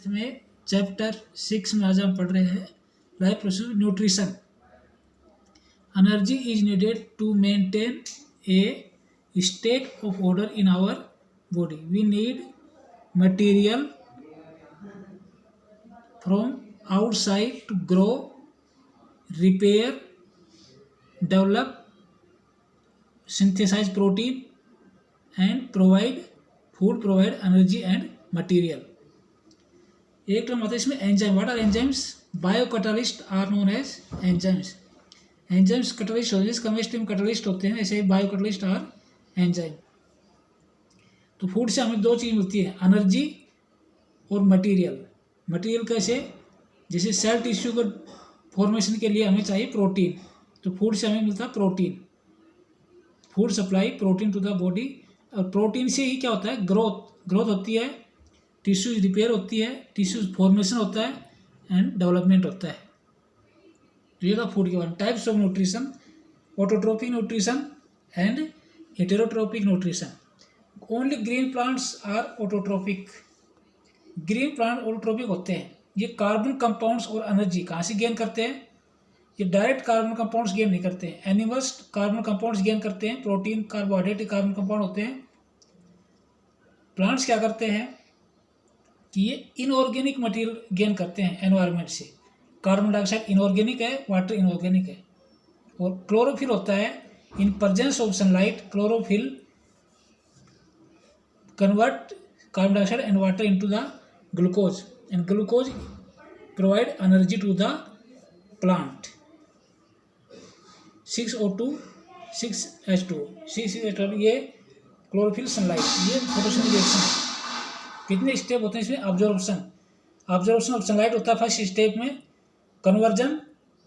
में चैप्टर 6 में आज हम पढ़ रहे हैं life process nutrition. Energy is needed to maintain a state of order in our body. We need material from outside to grow, repair, develop, synthesize protein and provide food, provide energy and material। एक term आता है इसमें enzyme. What are enzymes? Bio catalyst are known as enzymes. Enzymes catalyst होते हैं, chemistry में catalyst होते हैं, ऐसे ही बायो कैटालिस्ट आर एंजाइम। तो फूड से हमें दो चीज़ मिलती है, एनर्जी और मटेरियल। मटेरियल कैसे? जैसे सेल टिश्यू को फॉर्मेशन के लिए हमें चाहिए प्रोटीन, तो फूड से हमें मिलता है protein. Food supply protein to the body, और प्रोटीन से ही क्या होता है? ग्रोथ होती है, टिश्यू रिपेयर होती है, टिश्यू फॉर्मेशन होता है एंड डेवलपमेंट होता है। तो ये था फूड के बारे में। Types of nutrition, autotrophic nutrition and heterotrophic nutrition. Only green plants are autotrophic. Green plant autotrophic होते हैं। ये कार्बन कंपाउंड्स और एनर्जी कहाँ से गेन करते हैं? ये डायरेक्ट कार्बन कंपाउंड्स गेन नहीं करते हैं। एनिमल्स कार्बन कंपाउंड्स गेन करते हैं, प्रोटीन, कार्बोहाइड्रेट कार्बन कंपाउंड होते हैं। प्लांट्स क्या करते हैं कि ये इनऑर्गेनिक मटेरियल गेन करते हैं एनवायरनमेंट से। कार्बन डाइऑक्साइड इनऑर्गेनिक है, वाटर इनऑर्गेनिक है। और क्लोरोफिल होता है, in presence of sunlight chlorophyll convert carbon dioxide and water into the glucose, and glucose provide energy to the plant. 6O2 6H2 6H2 ये chlorophyll sunlight, ये photosynthesis. कितने step होते हैं इसमें? ऑब्जर्वेशन ऑफ सनलाइट होता है फर्स्ट स्टेप में। Conversion,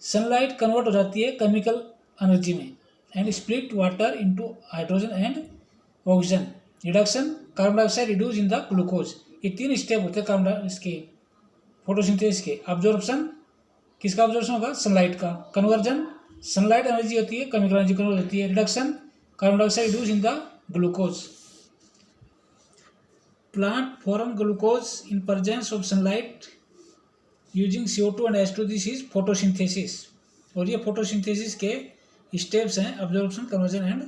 sunlight convert हो जाती है केमिकल एनर्जी में, and split water into hydrogen and oxygen. Reduction, carbon dioxide reduce in the glucose. ये तीन स्टेप होते हैं कार्बन इसके फोटोसिंथेसिस के। ऑब्जर्वेशन, किसका ऑब्जर्वेशन होगा? सनलाइट का। कन्वर्जन, सनलाइट एनर्जी होती है, केमिकल एनर्जी कन्वर्ट होती है। Reduction, carbon dioxide reduce in the glucose. Plant form glucose in presence of sunlight using CO2 and H2। This is photosynthesis. और ये फोटोसिंथेसिस के स्टेप्स हैं, observation, conversion and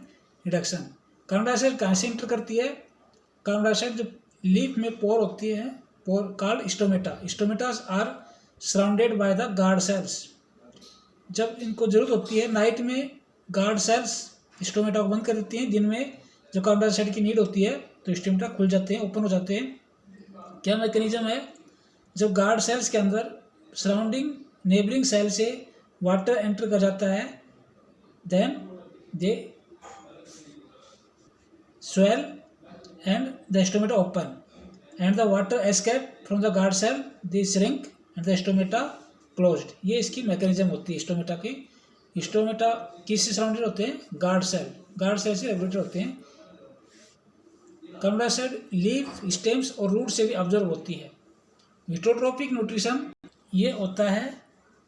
reduction. Carbon dioxide कहाँ से inter करती है? कार्बन डाइऑक्साइड जो leaf में पोर होती है, pore called stomata. Stomatas are surrounded by the guard cells. जब इनको जरूरत होती है नाइट में, गार्ड सेल्स स्टोमेटा को बंद कर देती हैं। दिन में जब कार्बन डाइऑक्साइड की नीड होती है तो स्टोमेटा खुल जाते हैं, ओपन हो जाते हैं। क्या मैकेनिज्म है? जब गार्ड सेल्स के अंदर सराउंडिंग नेबरिंग सेल से वाटर एंटर कर जाता है, then they swell and the stomata open and the water escape from the guard cell, they shrink and the stomata closed. ये इसकी मैकेनिज्म होती है स्टोमेटा की। स्टोमेटा किससे सराउंडेड होते हैं? Guard cell. गार्ड सेल से रेगुलेटेड होते हैं। कार्बन डाइऑक्साइड लीफ, स्टेम्स और रूट से भी ऑब्जर्व होती है। हेटेरोट्रोपिक न्यूट्रिशन ये होता है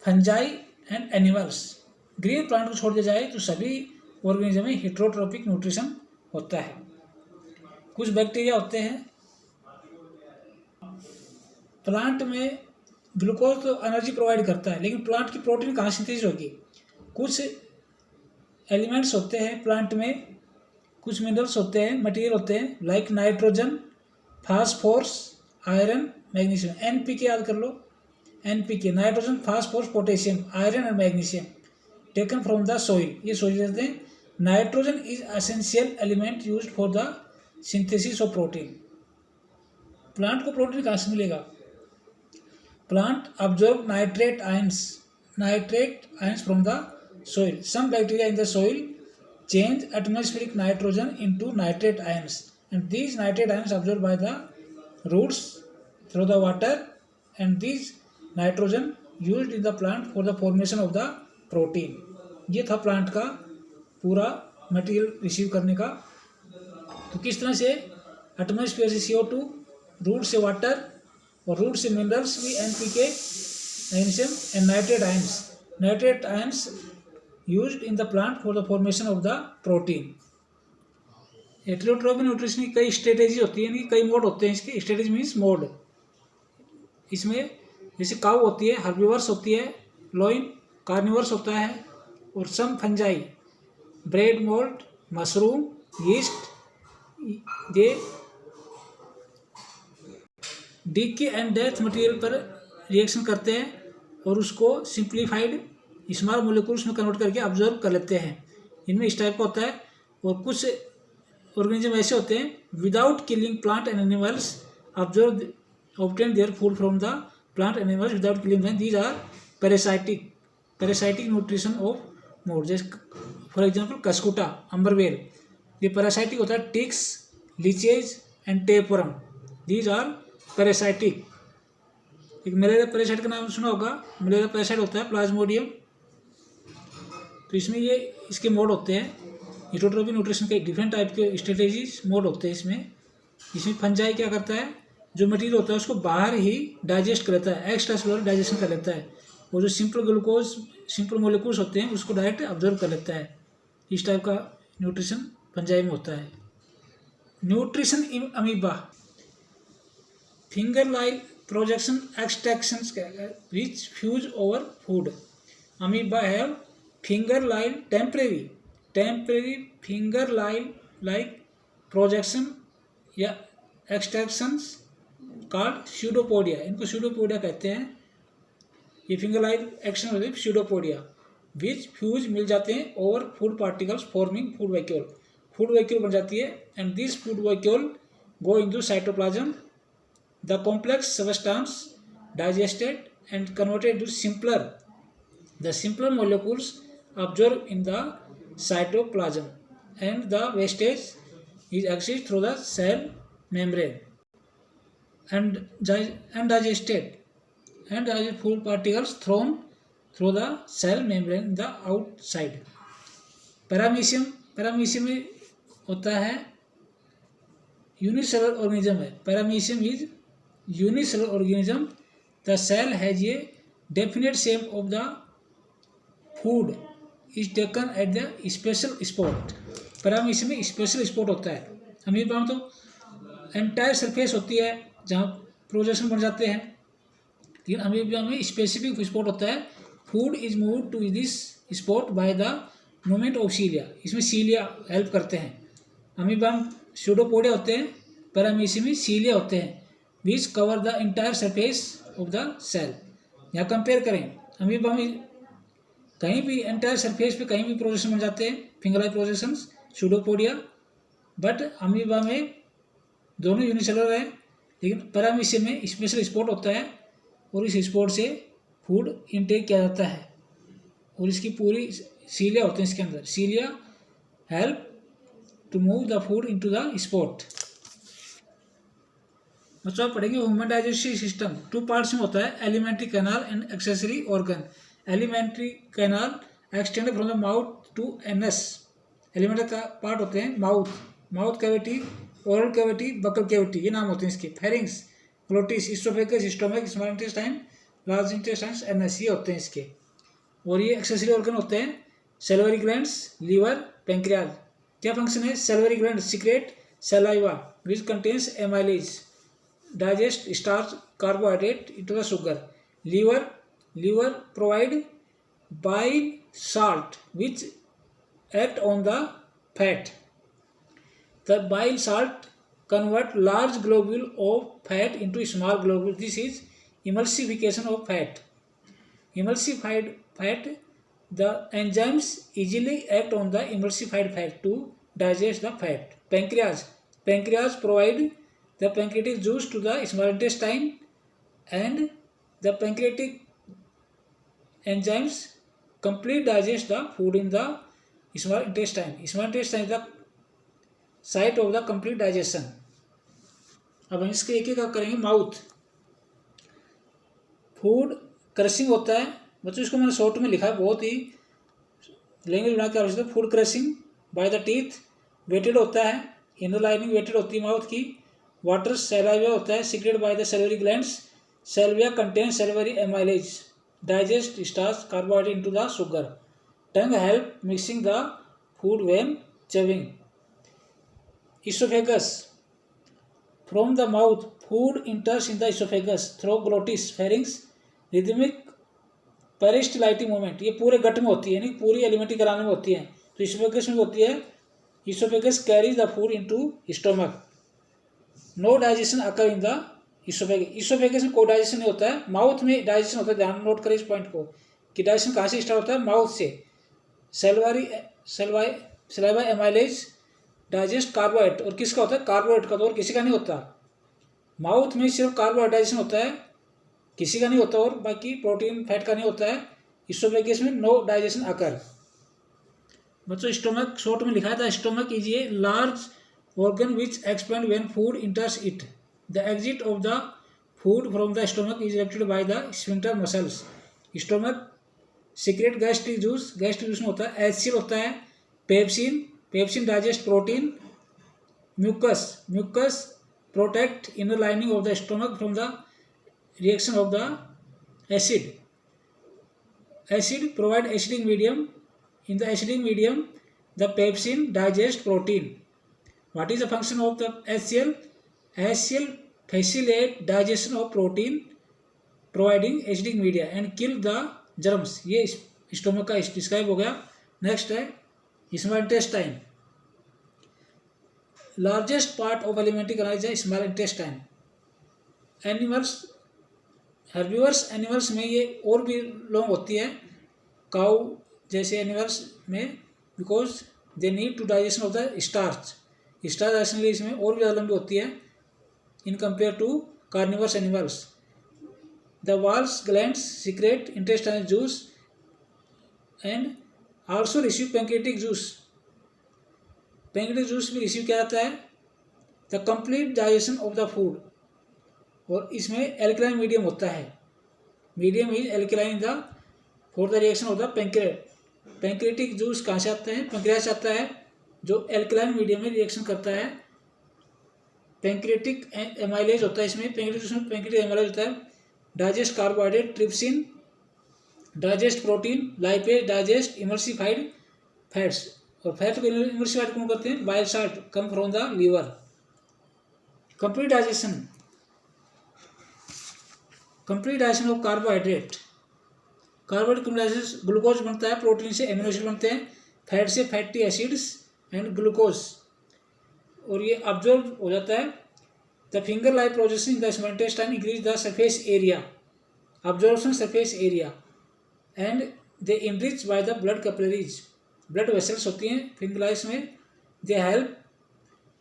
fungi and animals. Green plant को छोड़ दिया जाए तो सभी ऑर्गेनिज्म में हेटेरोट्रोपिक न्यूट्रिशन होता है। कुछ बैक्टीरिया होते हैं। प्लांट में ग्लूकोज तो एनर्जी प्रोवाइड करता है, लेकिन प्लांट की प्रोटीन कहाँ सिंथेसिस होगी? कुछ एलिमेंट्स होते हैं प्लांट में, कुछ मिनरल्स होते हैं, मटेरियल होते हैं, like nitrogen, phosphorus, iron, magnesium. NPK याद कर लो। NPK nitrogen, phosphorus, potassium, iron और magnesium taken from the soil. ये सोइल देते हैं। Nitrogen is essential element used for the synthesis of protein. Plant को प्रोटीन कहाँ से मिलेगा? Plant absorb nitrate ions from the soil. Some bacteria in the soil change atmospheric nitrogen into nitrate ions, and these nitrate ions absorbed by the roots through the water, and these nitrogen used in the plant for the formation of the protein. ये था plant का पूरा material receive करने का। तो किस तरह से? एटमॉस्फेयर से CO2, रूट से वाटर, और रूट से मिनरल्स भी NPK, magnesium and nitrate ions. Nitrate ions used in the plant for the formation of the protein. Heterotrophic nutrition की कई स्ट्रेटेजी होती है, कई मोड होते हैं इसके। Strategy means mode. इसमें जैसे काउ होती है, हर्बीवर्स होती है, लोइन कार्निवर्स होता है, और some fungi, bread mould, mushroom, yeast, ये डीके एंड डेथ मटेरियल पर रिएक्शन करते हैं और उसको सिंप्लीफाइड स्मॉल मोलिक्यूल्स में कन्वर्ट करके ऑब्जर्व कर लेते हैं। इनमें इस टाइप का होता है। और कुछ ऑर्गेनिज्म ऐसे होते हैं without killing plant and animals observe obtain their food from the plant animals without killing them, these are parasitic nutrition of mode. जैसे फॉर एग्जांपल कस्कुटा, अम्बरवेल, ये पैरासाइटिक होता है। Ticks, leeches and tapeworm, these are parasitic. एक malaria parasite का नाम सुना होगा, मलेरिया पैरासाइट होता है प्लाज्मोडियम। तो इसमें ये इसके मोड होते हैं। यूटोट्रोपिक न्यूट्रिशन के डिफरेंट टाइप के स्ट्रेटेजीज मोड होते हैं इसमें फंजाई क्या करता है, जो मटेरियल होता है उसको बाहर ही डाइजेस्ट कर लेता है, एक्स्ट्रा सेलुलर डाइजेशन कर लेता है, और जो सिंपल मोलिक्यूल्स होते हैं उसको डायरेक्ट ऑब्जर्व कर लेता है। इस टाइप का न्यूट्रिशन फंजाई में होता है। Nutrition in amoeba, finger like projection extractions which fuse over food. Amoeba have finger like temporary finger like projection या एक्सट्रैक्शंस कॉल्ड स्यूडोपोडिया। इनको स्यूडोपोडिया कहते हैं। ये फिंगर लाइक एक्शन होते हैं स्यूडोपोडिया, विच फ्यूज मिल जाते हैं over food particles forming food vacuole बन जाती है। And this food vacuole go into cytoplasm, the complex substance digested and converted into simpler molecules absorbed in the cytoplasm, and the wastage is exit through the cell membrane and digested food particles thrown through the cell membrane in the outside. Paramecium में होता है unicellular organism है। Paramecium is unicellular organism, the cell has a definite shape of the food is taken at the special spot. Paramecium में special spot होता है। Amoeba में तो entire surface होती है जहाँ प्रोजेक्शन बन जाते हैं, लेकिन अमीबा में स्पेसिफिक स्पॉट होता है। Food is move to this spot by the movement of cilia, इसमें सीलिया हेल्प करते हैं। अमीबा में स्यूडोपोडिया होते हैं, पैरामीशियम में सीलिया होते हैं, which cover the entire surface of the cell. यहाँ कंपेयर करें, अमीबा में कहीं भी एंटायर सरफेस पे कहीं भी प्रोजेक्शन बन जाते हैं, finger like projections, pseudopodia. But amoeba में दोनों यूनिसेलुलर है, लेकिन पैरामीशियम में स्पेशल स्पॉट होता है और इस स्पॉट से फूड इनटेक किया जाता है। और इसकी पूरी सीलिया होते हैं इसके अंदर। Cilia help to move the food into the spot. बच्चों आप पढ़ेंगे ह्यूमन डाइजेस्टिव सिस्टम 2 पार्ट्स में होता है, alimentary canal and accessory organ. Alimentary canal extend from the mouth to anus. Alimentary का पार्ट होते हैं mouth cavity, oral cavity, buccal cavity, ये नाम होते हैं इसके। Pharynx, glottis, oesophagus, stomach, small intestine, large intestine, anus, ये होते हैं इसके। और ये एक्सेसरी ऑर्गन होते हैं सैलिवरी ग्लैंड्स, लीवर, पेंक्रियाज। क्या फंक्शन है? Salivary gland secrete saliva which contains amylase, digest starch carbohydrate into the sugar. Liver provide bile salt which act on the fat. The bile salt convert large globule of fat into small globules. This is emulsification of fat. Emulsified fat, the enzymes easily act on the emulsified fat to digest the fat. Pancreas provide the pancreatic juice to the small intestine, and the pancreatic enzymes complete digest the food in the small intestine. Small intestine is the site of the complete digestion. अब हम इसके एक एक करेंगे। Mouth, food crushing होता है बच्चों, इसको मैंने शॉर्ट में लिखा है, बहुत ही लैंग्वेज बना के आवश्यकता है। Food crushing by the teeth, wetted होता है, इनर लाइनिंग वेटेड होती है माउथ की। वाटर सैलाइवा होता है, secreted by the salivary glands. Saliva contain salivary amylase, digest starch carbohydrate into the sugar. Tongue help mixing the food when chewing. Oesophagus from the mouth food enters in the oesophagus through glottis pharynx rhythmic peristaltic movement. ये पूरे गट में होती है, यानी पूरी elementary कराने में होती है। तो इसोफेगस में होती है। Oesophagus carries the food into stomach. No digestion occur in the oesophagus. Oesophagus में कोई डाइजेशन नहीं होता है, माउथ में डाइजेशन होता है। ध्यान नोट करें इस पॉइंट को कि डाइजेशन कहाँ से स्टार्ट होता है, माउथ से। सलाइवा एमाइलेज डाइजेस्ट कार्बोहाइड्रेट, और किसका होता है, कार्बोहाइड्रेट का, तो और किसी का नहीं होता। माउथ में सिर्फ कार्बोहाइड्रेट डाइजेशन होता है, किसी का नहीं होता, और बाकी प्रोटीन फैट का नहीं होता है। इसोफेगस में नो डाइजेशन अकर। बच्चों स्टोमक शॉर्ट में लिखा था, stomach is a large organ which expand when food enters it. The exit of the food from the stomach is directed by the sphincter muscles. Stomach secrete gastric juice. Gastric juice में होता है HCl होता है, pepsin, pepsin digest protein, mucus protect inner lining of the stomach from the reaction of the acid. Acid provide acidic medium. In the acidic medium, the pepsin digest protein. What is the function of the HCl? HCl facilitate digestion of protein, providing acidic media and kill the germs. ये stomach का describe हो गया। Next है small intestine. Largest part of alimentary organise है small intestine. Animals, herbivores animals में ये और भी लॉन्ग होती है, काउ जैसे एनिमल्स में, because they need to digestion of the starch. Starch digestion के लिए इसमें और भी ज़्यादा लंबी होती है in compare to carnivores animals. The walls glands secrete intestinal juice and also receive pancreatic juice. Pancreatic juice भी रिसीव किया जाता है। The complete digestion of the food, और इसमें एल्कलाइन मीडियम होता है। Medium is alkaline the for the reaction of the pancreatic juice कहाँ से आता है, पैंक्रियास से आता है, जो एल्कलाइन मीडियम में रिएक्शन करता है। पैंक्रियाटिक एमाइलेज होता है इसमें, पैंक्रियाटिक एमाइलेज होता है। Digest carbohydrate, trypsin digest protein, lipase digest emulsified fats. और फैट को इमल्सिफाइड कौन करते हैं, bile salt come from the liver. Complete digestion of carbohydrate. Carbohydrate glucose बनता है, प्रोटीन से एमिनो एसिड बनते हैं, फैट से फैटी एसिड्स एंड ग्लूकोज, और ये अब्जॉर्ब हो जाता है। The finger like process in the small intestine increase the surface area, absorption surface area, and they enrich by the blood capillaries. Blood vessels होती हैं फिंगर लाइस में, they help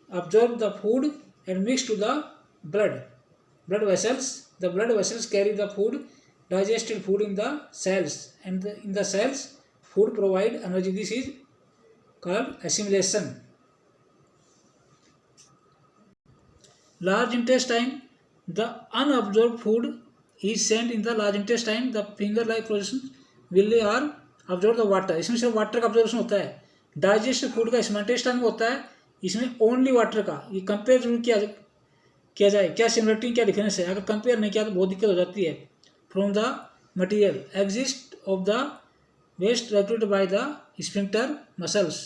absorb the food and mix to the blood vessels. The blood vessels carry the food, digested food in the cells, and in the cells food provide energy. This is called assimilation. Large intestine, the unabsorbed food is sent in the large intestine. The finger like process will are absorb the water. इसमें सिर्फ water का absorption होता है। Digested food का small intestine में होता है, इसमें ओनली वाटर का। ये कंपेयर जरूर किया जाए, क्या सिमिलरिटी क्या डिफरेंस है। अगर कंपेयर नहीं किया तो बहुत दिक्कत हो जाती है। From the material exist of the waste regulated by the sphincter muscles,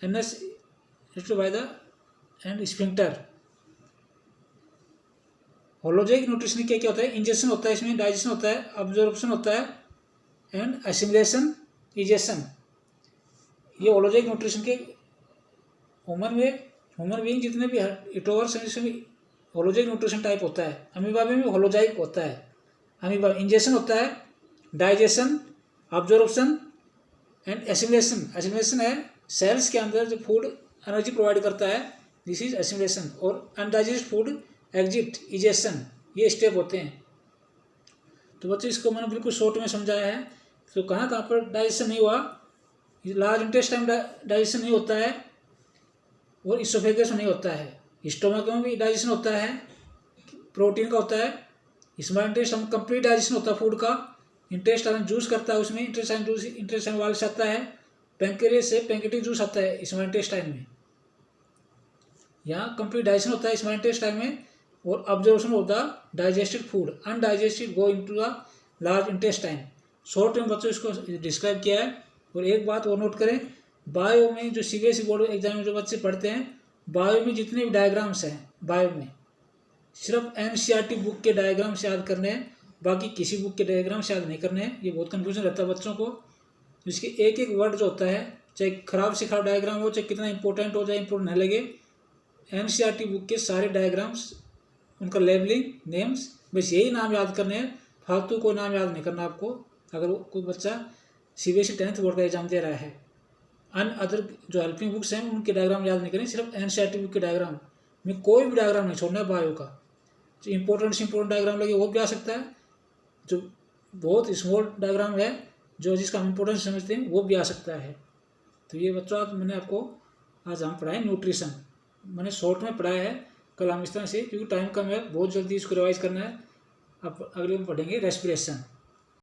NS regulated by the and sphincter. Holozoic nutrition क्या क्या होता है, इंजेक्शन होता है इसमें, डाइजेशन होता है, अब्जॉर्प्शन होता है, एंड असिमिलेशन, इजेशन। ये होलोजैइक न्यूट्रिशन के ह्यूमन बीइंग जितने भी इटोवर्स हैं इसमें होलोजैइक न्यूट्रिशन टाइप होता है। अमीबा में भी होलोजैइक होता है। अमीबा इंजेक्शन होता है, digestion, absorption and assimilation. Assimilation है सेल्स के अंदर जो फूड एनर्जी प्रोवाइड करता है, दिस इज एसिमिलेशन। और अनडाइजेस्टेड फूड एग्जिट, इजेशन, ये स्टेप होते हैं। तो बच्चों इसको मैंने बिल्कुल शॉर्ट में समझाया है। तो कहाँ पर डाइजेशन नहीं हुआ, लार्ज इंटेस्टाइन डाइजेशन नहीं होता है, और इसोफेगस में नहीं होता है। स्टोमक में भी डाइजेशन होता है, प्रोटीन का होता है। स्मॉल इंटेस्टाइन कंप्लीट डाइजेशन होता है फूड का। इंटेस्टाइन जूस करता है, उसमें इंटेस्टाइन जूस इंटेस्टाइन वाल से आता है। पैंक्रियास से पैंक्रियाटिक जूस आता है स्मॉल इंटेस्टाइन में। यहाँ कंप्लीट डाइजेशन होता है स्मॉल इंटेस्टाइन में, और observation of the digested food, undigested go into the large intestine. Short में बच्चों इसको डिस्क्राइब किया है। और एक बात और नोट करें, बायो में जो सीबीएसई बोर्ड एग्जाम में जो बच्चे पढ़ते हैं, बायो में जितने भी डायग्राम्स हैं बायो में सिर्फ एनसीईआरटी बुक के डायग्राम से याद करने हैं, बाकी किसी बुक के डायग्राम से याद नहीं करने हैं। ये बहुत कन्फ्यूजन रहता है बच्चों को। इसके एक एक वर्ड जो होता है, चाहे खराब से खराब डायग्राम हो, चाहे कितना इंपॉर्टेंट हो, चाहे इंपॉर्टेंट न लगे, एनसीईआरटी बुक के सारे डायग्राम्स, उनका लेबलिंग, नेम्स, बस यही नाम याद करने हैं। फालतू कोई नाम याद नहीं करना आपको। अगर कोई बच्चा सीबीएसई 10th बोर्ड का एग्जाम दे रहा है, अदर जो हेल्पिंग बुक्स हैं उनके डायग्राम याद नहीं करें, सिर्फ एनसीईआरटी बुक के डायग्राम में कोई भी डायग्राम नहीं छोड़ना है। बायो का जो इंपॉर्टेंट से इंपॉर्टेंट डायग्राम लगे वो भी आ सकता है, जो बहुत स्मॉल डायग्राम है जो जिसका हम इंपॉर्टेंस समझते हैं वो भी आ सकता है। तो ये बच्चों आज मैंने आपको आज हम पढ़ाए न्यूट्रिशन, मैंने शॉर्ट में पढ़ाया है। कल हम इस तरह से, क्योंकि टाइम कम है, बहुत जल्दी इसको रिवाइज करना है। अब अगले में पढ़ेंगे रेस्पिरेशन।